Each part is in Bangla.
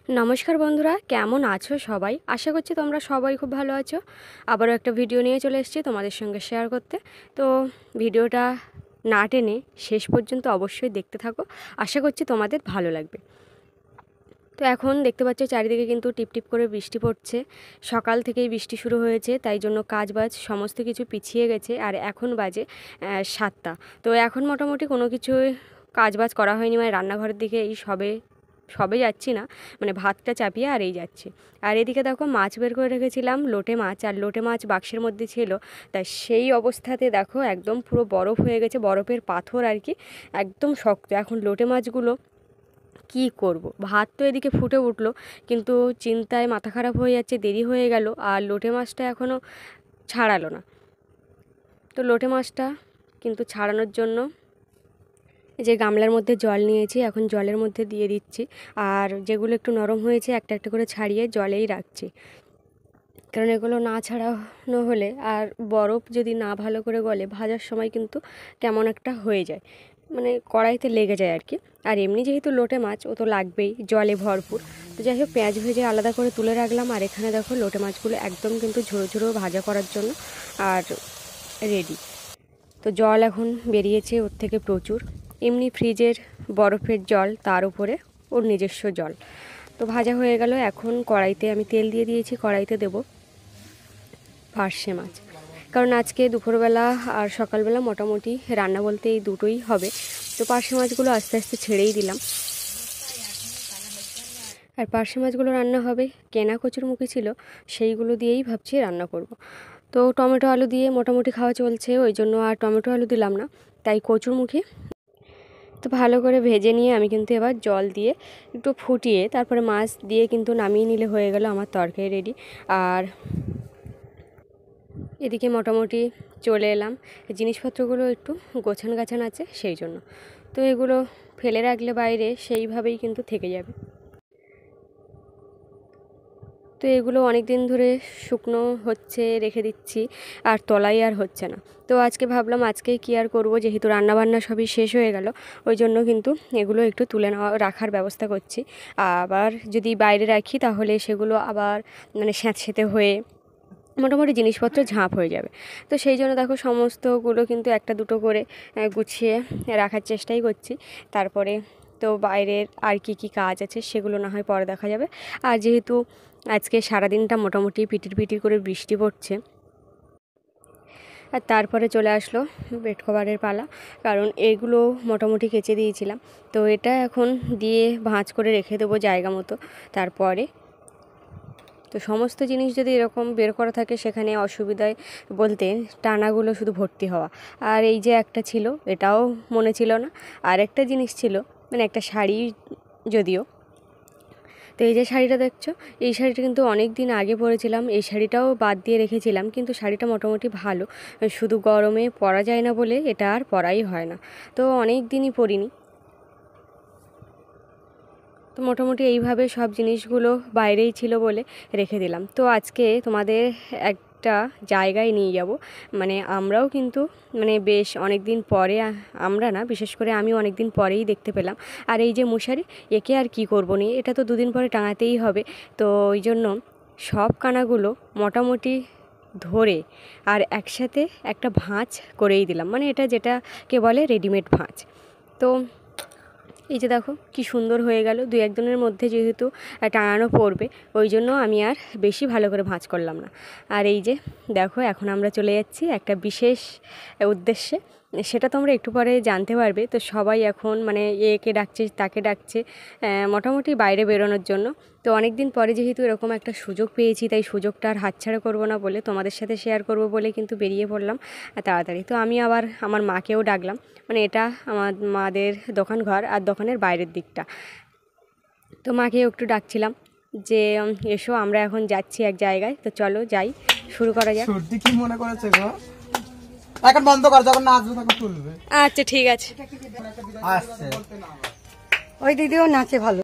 नमस्कार बंधुरा केमन आछो सबाई आशा करछि तोमरा सबाई खूब भालो आछो। आबारो एक भिडियो निये चले एसेछि तोमादेर संगे शेयर करते। तो भिडियोटा ना टेने शेष पर्यन्त अवश्यई देखते थाको, आशा करछि तोमादेर भालो लागबे। तो एखन देखते पाচ্ছ चारिदिके किन्तु टिप टिप करे बृष्टि पड़ছে। सकाल থেকেই বৃষ্টি শুরু হয়েছে, তাই জন্য কাজবাজ সমস্ত কিছু পিছিয়ে গেছে। আর এখন বাজে 7টা। তো এখন মোটামুটি কোনো কিছুই কাজবাজ করা হয়নি, মানে রান্নাঘরের দিকে এই সবে যাচ্ছি না, মানে ভাতটা চাপিয়ে আর এই যাচ্ছি। আর এদিকে দেখো মাছ বের করে রেখেছিলাম, লোটে মাছ। আর লোটে মাছ বাক্সের মধ্যে ছিল, তাই সেই অবস্থাতে দেখো একদম পুরো বরফ হয়ে গেছে, বরফের পাথর আর কি, একদম শক্ত। এখন লোটে মাছগুলো কি করব, ভাত তো এদিকে ফুটে উঠলো, কিন্তু চিন্তায় মাথা খারাপ হয়ে যাচ্ছে, দেরি হয়ে গেল আর লোটে মাছটা এখনও ছাড়ালো না। তো লোটে মাছটা কিন্তু ছাড়ানোর জন্য যে গামলার মধ্যে জল নিয়েছি, এখন জলের মধ্যে দিয়ে দিচ্ছি। আর যেগুলো একটু নরম হয়েছে একটা একটা করে ছাড়িয়ে জলেই রাখছি, কারণ এগুলো না ছাড়ানো হলে আর বরফ যদি না ভালো করে গলে ভাজার সময় কিন্তু কেমন একটা হয়ে যায়, মানে কড়াইতে লেগে যায় আর কি। আর এমনি যেহেতু লোটে মাছ, ও তো লাগবেই, জলে ভরপুর। তো যাই হোক পেঁয়াজ ভেজে আলাদা করে তুলে রাখলাম। আর এখানে দেখো লোটে মাছগুলো একদম কিন্তু ঝোড়ো ঝোড়ো ভাজা করার জন্য আর রেডি। তো জল এখন বেরিয়েছে ওর থেকে প্রচুর, এমনি ফ্রিজের বরফের জল, তার উপরে ওর নিজস্ব জল। তো ভাজা হয়ে গেল। এখন কড়াইতে আমি তেল দিয়ে দিয়েছি, কড়াইতে দেব পার্শে মাছ, কারণ আজকে দুপুরবেলা আর সকালবেলা মোটামুটি রান্না বলতে এই দুটোই হবে। তো পার্শে মাছগুলো আস্তে আস্তে ছেড়েই দিলাম। আর পার্শে মাছগুলো রান্না হবে, কেনা কচুরমুখী ছিল সেইগুলো দিয়েই ভাবছি রান্না করব। তো টমেটো আলু দিয়ে মোটামুটি খাওয়া চলছে, ওই জন্য আর টমেটো আলু দিলাম না, তাই কচুরমুখী। তো ভালো করে ভেজে নিয়ে আমি কিন্তু এবার জল দিয়ে একটু ফুটিয়ে তারপরে মাছ দিয়ে কিন্তু নামিয়ে নিলে হয়ে গেল আমার তরকারি রেডি। আর এদিকে মোটামুটি চলে এলাম, জিনিসপত্রগুলো একটু গোছান গাছান আছে সেই জন্য। তো এগুলো ফেলে রাখলে বাইরে সেইভাবেই কিন্তু থেকে যাবে। তো এগুলো অনেক দিন ধরে শুকনো হচ্ছে, রেখে দিচ্ছি, আর তলাই আর হচ্ছে না। তো আজকে ভাবলাম আজকে কি আর করব, যেহেতু রান্নাবান্না সবই শেষ হয়ে গেল, ওই জন্য কিন্তু এগুলো একটু তুলে রাখার ব্যবস্থা করছি। আবার যদি বাইরে রাখি তাহলে সেগুলো আবার মানে স্যাঁতসেঁতে হয়ে মোটামুটি জিনিসপত্র ঝাঁপ হয়ে যাবে। তো সেই জন্য দেখো সমস্তগুলো কিন্তু একটা দুটো করে গুছিয়ে রাখার চেষ্টাই করছি। তারপরে তো বাইরের আর কি কি কাজ আছে সেগুলো না হয় পরে দেখা যাবে। আর যেহেতু আজকে সারাদিনটা মোটামুটি পিটির পিটির করে বৃষ্টি পড়ছে, আর তারপরে চলে আসলো বেড কভারের পালা, কারণ এগুলো মোটামুটি কেচে দিয়েছিলাম। তো এটা এখন দিয়ে ভাঁজ করে রেখে দেবো জায়গা মতো। তারপরে তো সমস্ত জিনিস যদি এরকম বের করা থাকে, সেখানে অসুবিধায় বলতে টানাগুলো শুধু ভর্তি হওয়া। আর এই যে একটা ছিল, এটাও মনে ছিল না। আর একটা জিনিস ছিল, মানে একটা শাড়ি যদিও। তো এই যে শাড়িটা দেখছো, এই শাড়িটা কিন্তু অনেক দিন আগে পরেছিলাম, এই শাড়িটাও বাদ দিয়ে রেখেছিলাম, কিন্তু শাড়িটা মোটামুটি ভালো, শুধু গরমে পরা যায় না বলে এটা আর পরাই হয় না। তো অনেক দিনই পরিনি। তো মোটামুটি এইভাবে সব জিনিসগুলো বাইরেই ছিল বলে রেখে দিলাম। তো আজকে তোমাদের একটা জায়গায় নিয়ে যাব, মানে আমরাও কিন্তু মানে বেশ অনেক দিন পরে, আমরা না, বিশেষ করে আমি অনেক দিন পরেই দেখতে পেলাম। আর এই যে মশারি, একে আর কি করব নি, এটা তো দুদিন পরে টাঙাতেই হবে। তো ওই জন্য সব কানাগুলো মোটামুটি ধরে আর একসাথে একটা ভাঁজ করেই দিলাম, মানে এটা যেটাকে বলে রেডিমেড ভাঁজ। তো এই যে দেখো কি সুন্দর হয়ে গেল, দু একদিনের মধ্যে যেহেতু টাঙানো পড়বে, ওই জন্য আমি আর বেশি ভালো করে ভাঁজ করলাম না। আর এই যে দেখো এখন আমরা চলে যাচ্ছি একটা বিশেষ উদ্দেশ্যে, সেটা তোমরা একটু পরে জানতে পারবে। তো সবাই এখন মানে একে ডাকছে তাকে ডাকছে মোটামুটি বাইরে বেরোনোর জন্য। তো অনেক দিন পরে যেহেতু এরকম একটা সুযোগ পেয়েছি, তাই সুযোগটা আর হাতছাড়া করবো না বলে তোমাদের সাথে শেয়ার করব বলে কিন্তু বেরিয়ে পড়লাম তাড়াতাড়ি। তো আমি আবার আমার মাকেও ডাকলাম, মানে এটা আমার মাদের দোকান ঘর আর দোকানের বাইরের দিকটা। তো মাকেও একটু ডাকছিলাম যে এসো আমরা এখন যাচ্ছি এক জায়গায়, তো চলো যাই, শুরু করা যাক। সর্দি কি মনে করেছে গো? এখন বন্ধ কর, যখন নাচবে তখন তুলবে। আচ্ছা ঠিক আছে। আসছে ওই দিদিও নাচে ভালো।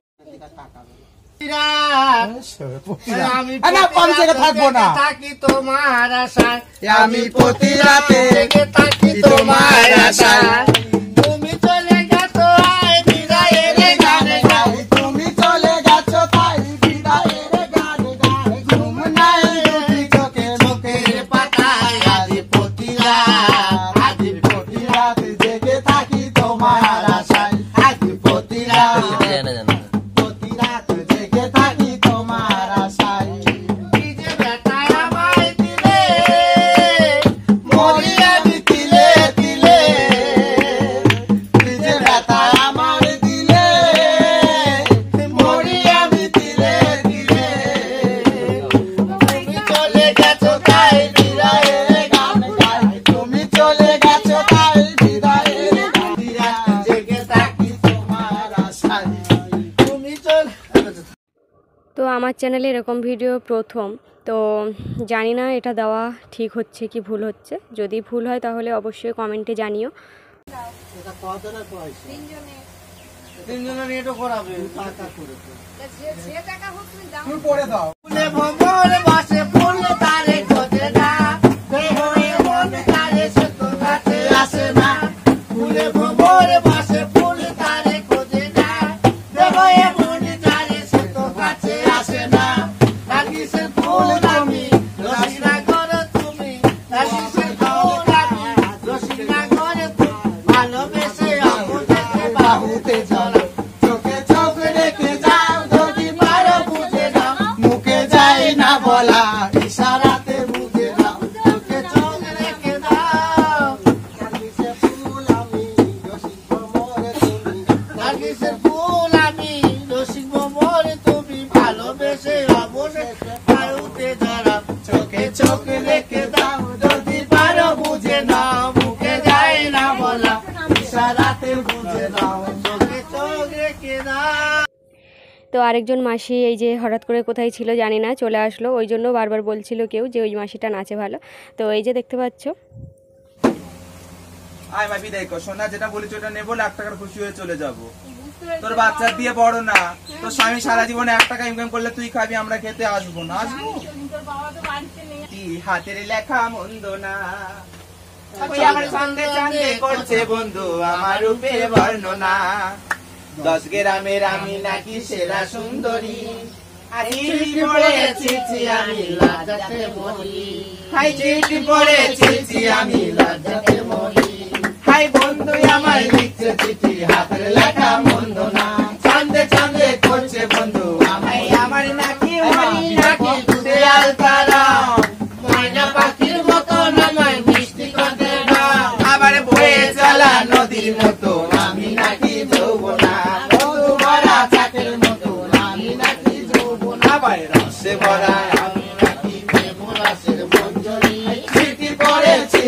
আমি কম জায়গায় থাকবো না, থাকি তোমার আশায়, আমি প্রতি রাতে থাকি তোমার আশায়, তুমি চলে গেছো আয় বিদায়ের গানে গাই, তুমি চলে গেছো তাই তো আমার চ্যানেলে এরকম ভিডিও প্রথম, তো জানি না এটা দেওয়া ঠিক হচ্ছে কি ভুল হচ্ছে। যদি ভুল হয় তাহলে অবশ্যই কমেন্টে জানিও। তিনজনে নিয়ে তো করাবে তুমি পড়ে দাও। ফুলে ভ্রমর বাসে ফুল তারে খোঁজে না, হয়ে মন তারে সে তো কাছে আসে না। ফুলে ভ্রমর বাসে ফুল তারে খোঁজে না, হয়ে মন তারে সে তো কাছে আসে না। লাগিসের ফুল আমি রসিনা করো তুমি, লাগিসের ফুল আমি রসিনা করে তুমি, ভালোবেসে আমাকে বাহুতে চলো, চোখে চোখ রেখে যাও যদি পারো বুঝে নাও, মুখে যায় না বলা ইশারাতে বুঝে নাও, চোখে চোখ রেখে দাও। লাগিসের ফুল আমি রসিক ভ্রমরে তুমি, লাগিসের ফুল আমি রসিক ভ্রমরে তুমি, ভালোবেসে অবশেষে বাহুতে ধরাও, চোখে চোখ রেখে দাও যদি পারো বুঝে নাও, মুখে যায় না বলা ইশারাতে বুঝে নাও, চোখে চোখ রেখে দাও। তো আরেকজন মাসি এই যে হঠাৎ করে কোথায় ছিল জানি না, চলে আসলো। ওই জন্য বারবার বলছিল কেউ যে ওই মাসিটা নাচে ভালো। তো এই যে দেখতে পাচ্ছ। আয় মা বিদায় কর, সোনা যেটা বলেছি ওটা নেবো, 1,00,000 টাকার খুশি হয়ে চলে যাবো। তোর বাচ্চা দিয়ে বড় না, তোর স্বামী সারা জীবনে 1 টাকা ইনকাম করলে তুই খাবি, আমরা খেতে আসবো না? আসবো। কি হাতের লেখা মন্দ না, ওই আমার সঙ্গে সঙ্গে করছে বন্ধু আমার রূপের বর্ণনা। 10 গ্রামের আমি নাকি সেরা সুন্দরী, চিঠি পড়েছি আমি লাজাতে মরি, হাই চিঠি পড়েছি আমি লাজাতে মরি। হাই বন্ধু আমার লিখছে চিঠি হাতের লেখা মন্দ না, চাঁদে চাঁদে করছে বন্ধু আমায়, আমার নাকি মরি নাকি দুধে আলতারা, ময়না পাখির মতো নামায় মিষ্টি কথা দাও, আবার বয়ে চলা নদীর মতো আমি নাকি যৌবনা, মধু ভরা চাকের মতো আমি নাকি যৌবনা, আবার রসে ভরা আমি নাকি প্রেম রসের মঞ্জরি, চিঠি পড়েছি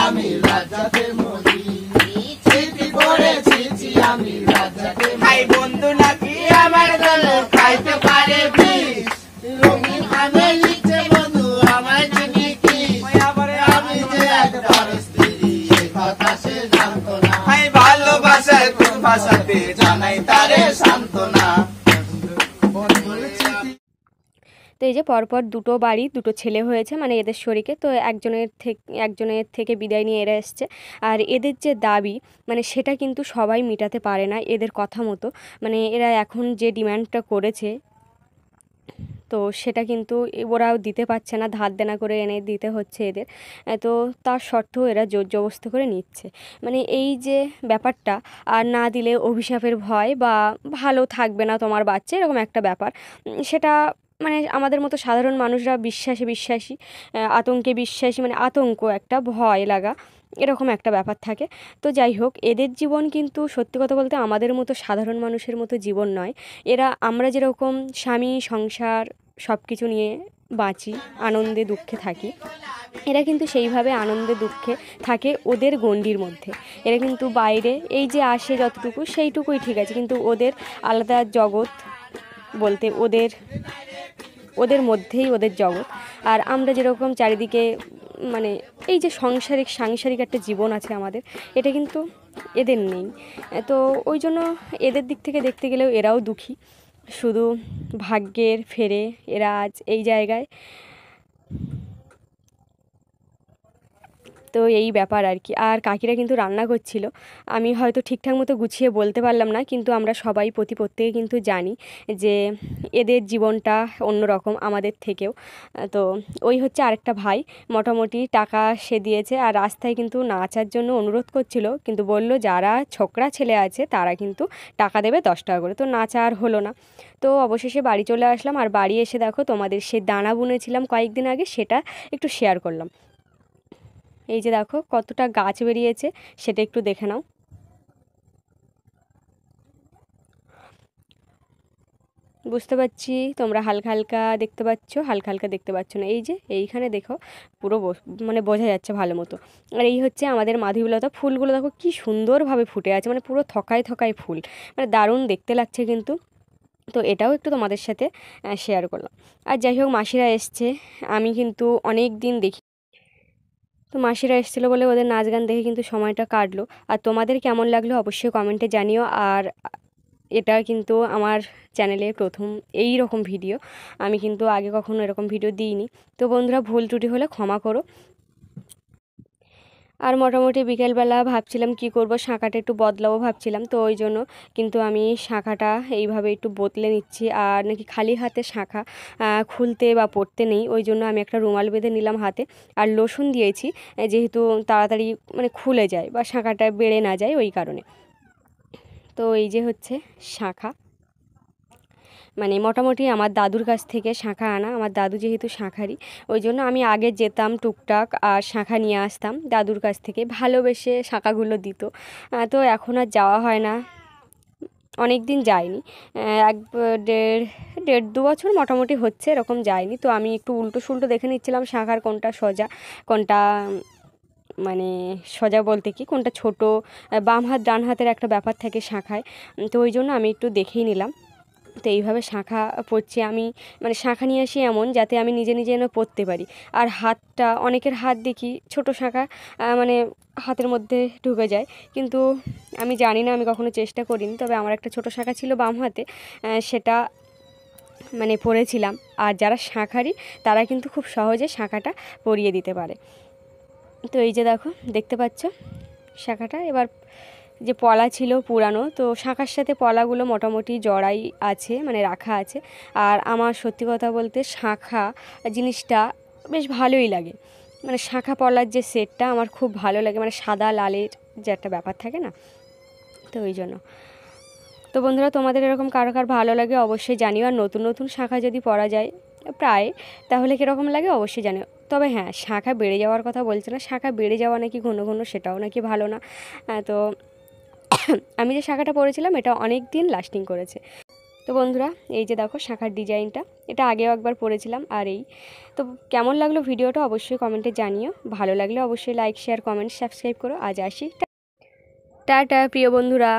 আমি লাজাতে মরি, চিঠি পড়েছি আমি লাজাতে মরি। হাই বন্ধু নাকি আমার দল খাইতে পারে বিষ, রঙিন ভাবে লিখছে বন্ধু আমার চিঠি কি, আমি যে একবার স্ত্রী এ কথা সে জানতো না, হাই ভালোবাসায় কোন ভাষাতে জানাই তারে সান্ত্বনা। তো এই যে পরপর দুটো বাড়ি দুটো ছেলে হয়েছে, মানে এদের শরীকে। তো একজনের থেকে বিদায় নিয়ে এরা এসছে। আর এদের যে দাবি মানে সেটা কিন্তু সবাই মেটাতে পারে না এদের কথা মতো। মানে এরা এখন যে ডিমান্ডটা করেছে তো সেটা কিন্তু ওরাও দিতে পারছে না, ধার দেনা করে এনে দিতে হচ্ছে এদের। তো তার সত্ত্বেও এরা জোর জবরদস্তি করে নিচ্ছে। মানে এই যে ব্যাপারটা, আর না দিলে অভিশাপের ভয় বা ভালো থাকবে না তোমার বাচ্চা, এরকম একটা ব্যাপার। সেটা মানে আমাদের মতো সাধারণ মানুষরা বিশ্বাসী আতঙ্কে বিশ্বাসী, মানে আতঙ্ক একটা ভয় লাগা এরকম একটা ব্যাপার থাকে। তো যাই হোক, এদের জীবন কিন্তু সত্যি কথা বলতে আমাদের মতো সাধারণ মানুষের মতো জীবন নয়। এরা আমরা যেরকম স্বামী সংসার সব কিছু নিয়ে বাঁচি, আনন্দে দুঃখে থাকি, এরা কিন্তু সেইভাবে আনন্দে দুঃখে থাকে ওদের গণ্ডির মধ্যে। এরা কিন্তু বাইরে এই যে আসে যতটুকু সেইটুকুই ঠিক আছে, কিন্তু ওদের আলাদা জগৎ বলতে ওদের মধ্যেই ওদের জগৎ। আর আমরা যেরকম চারিদিকে মানে এই যে সাংসারিক একটা জীবন আছে আমাদের, এটা কিন্তু এদের নেই। তো ওই জন্য এদের দিক থেকে দেখতে গেলেও এরাও দুঃখী, শুধু ভাগ্যের ফেরে এরা আজ এই জায়গায়। তো এই ব্যাপার আর কি। আর কাকিরা কিন্তু রান্না করছিল, আমি হয়তো ঠিকঠাক মতো গুছিয়ে বলতে পারলাম না, কিন্তু আমরা সবাই প্রত্যেকে কিন্তু জানি যে এদের জীবনটা অন্যরকম আমাদের থেকেও। তো ওই হচ্ছে আরেকটা ভাই, মোটামুটি টাকা সে দিয়েছে। আর রাস্তায় কিন্তু নাচার জন্য অনুরোধ করছিল, কিন্তু বলল যারা ছোকরা ছেলে আছে তারা কিন্তু টাকা দেবে 10 টাকা করে। তো নাচা আর হলো না। তো অবশেষে বাড়ি চলে আসলাম। আর বাড়ি এসে দেখো তোমাদের সে দানা বুনেছিলাম কয়েকদিন আগে, সেটা একটু শেয়ার করলাম। এই যে দেখো কতটা গাছ বেরিয়েছে, সেটা একটু দেখে নাও। বুঝতে পারছি তোমরা হালকা হালকা দেখতে পাচ্ছ, হালকা হালকা দেখতে পাচ্ছ না। এই যে এইখানে দেখো পুরো মানে বোঝা যাচ্ছে ভালো মতো। আর এই হচ্ছে আমাদের মাধবীলতা। ফুলগুলো দেখো কি সুন্দরভাবে ফুটে আছে, মানে পুরো থকায় থকায় ফুল, মানে দারুণ দেখতে লাগছে কিন্তু। তো এটাও একটু তোমাদের সাথে শেয়ার করলাম। আর যাই হোক, মাসিরা এসছে, আমি কিন্তু অনেক দিন দেখি, তো মাসিরা এসেছিলো বলে ওদের নাচ গান দেখে কিন্তু সময়টা কাটলো। আর তোমাদের কেমন লাগলো অবশ্যই কমেন্টে জানিও। আর এটা কিন্তু আমার চ্যানেলে প্রথম এই রকম ভিডিও, আমি কিন্তু আগে কখনো এরকম ভিডিও দিইনি। তো বন্ধুরা, ভুল ত্রুটি হলে ক্ষমা করো। আর মোটামুটি বিকেলবেলা ভাবছিলাম কি করব, শাঁখাটা একটু বদলাবো ভাবছিলাম, তো ওই জন্য কিন্তু আমি শাঁখাটা এইভাবে একটু বদলে নিচ্ছি। আর নাকি খালি হাতে শাঁখা খুলতে বা পড়তে নেই, ওই জন্য আমি একটা রুমাল বেঁধে নিলাম হাতে। আর লোশন দিয়েছি, যেহেতু তাড়াতাড়ি মানে খুলে যায় বা শাঁখাটা বেড়ে না যায় ওই কারণে। তো এই যে হচ্ছে শাঁখা, মানে মোটামুটি আমার দাদুর কাছ থেকে শাঁখা আনা। আমার দাদু যেহেতু শাঁখারি, ওই জন্য আমি আগে যেতাম টুকটাক আর শাঁখা নিয়ে আসতাম দাদুর কাছ থেকে, ভালোবেসে শাঁখাগুলো দিত। তো এখন আর যাওয়া হয় না, অনেক দিন যায়নি, এক দেড় দু বছর মোটামুটি হচ্ছে এরকম যায়নি। তো আমি একটু উল্টো সুল্টো দেখে নিচ্ছিলাম শাঁখার কোনটা সোজা, কোনটা মানে সোজা বলতে কি কোনটা ছোট, বাম হাত ডান হাতের একটা ব্যাপার থাকে শাঁখায়। তো ওই জন্য আমি একটু দেখেই নিলাম। তো এইভাবে শাঁখা পরছি আমি, মানে শাঁখা নিয়ে আসি এমন যাতে আমি নিজে নিজে যেন পরতে পারি। আর হাতটা, অনেকের হাত দেখি ছোট শাঁখা মানে হাতের মধ্যে ঢুকে যায়, কিন্তু আমি জানি না, আমি কখনো চেষ্টা করিনি। তবে আমার একটা ছোট শাঁখা ছিল বাম হাতে, সেটা মানে পরেছিলাম। আর যারা শাঁখারি তারা কিন্তু খুব সহজে শাঁখাটা পরিয়ে দিতে পারে। তো এই যে দেখো, দেখতে পাচ্ছ শাঁখাটা। এবার যে পলা ছিল পুরানো, তো শাঁখার সাথে পলাগুলো মোটামুটি জড়াই আছে, মানে রাখা আছে। আর আমার সত্যি কথা বলতে শাঁখা জিনিসটা বেশ ভালোই লাগে, মানে শাঁখা পলার যে সেটটা আমার খুব ভালো লাগে, মানে সাদা লালের যে একটা ব্যাপার থাকে না, তো ওই জন্য। তো বন্ধুরা, তোমাদের এরকম কারো কার ভালো লাগে অবশ্যই জানিও। আর নতুন নতুন শাঁখা যদি পরা যায় প্রায়, তাহলে কীরকম লাগে অবশ্যই জানিও। তবে হ্যাঁ, শাঁখা বেড়ে যাওয়ার কথা বলছে না, শাঁখা বেড়ে যাওয়া নাকি ঘন ঘন সেটাও নাকি ভালো না। তো আমি যে শাঁখাটা পরেছিলাম এটা অনেক দিন লাস্টিং করেছে। তো বন্ধুরা, এই যে দেখো শাঁখার ডিজাইনটা, এটা আগেও একবার পরেছিলাম। আর এই তো কেমন লাগলো ভিডিওটা অবশ্যই কমেন্টে জানিও। ভালো লাগলে অবশ্যই লাইক শেয়ার কমেন্ট সাবস্ক্রাইব করো। আজ আসি, টাটা প্রিয় বন্ধুরা।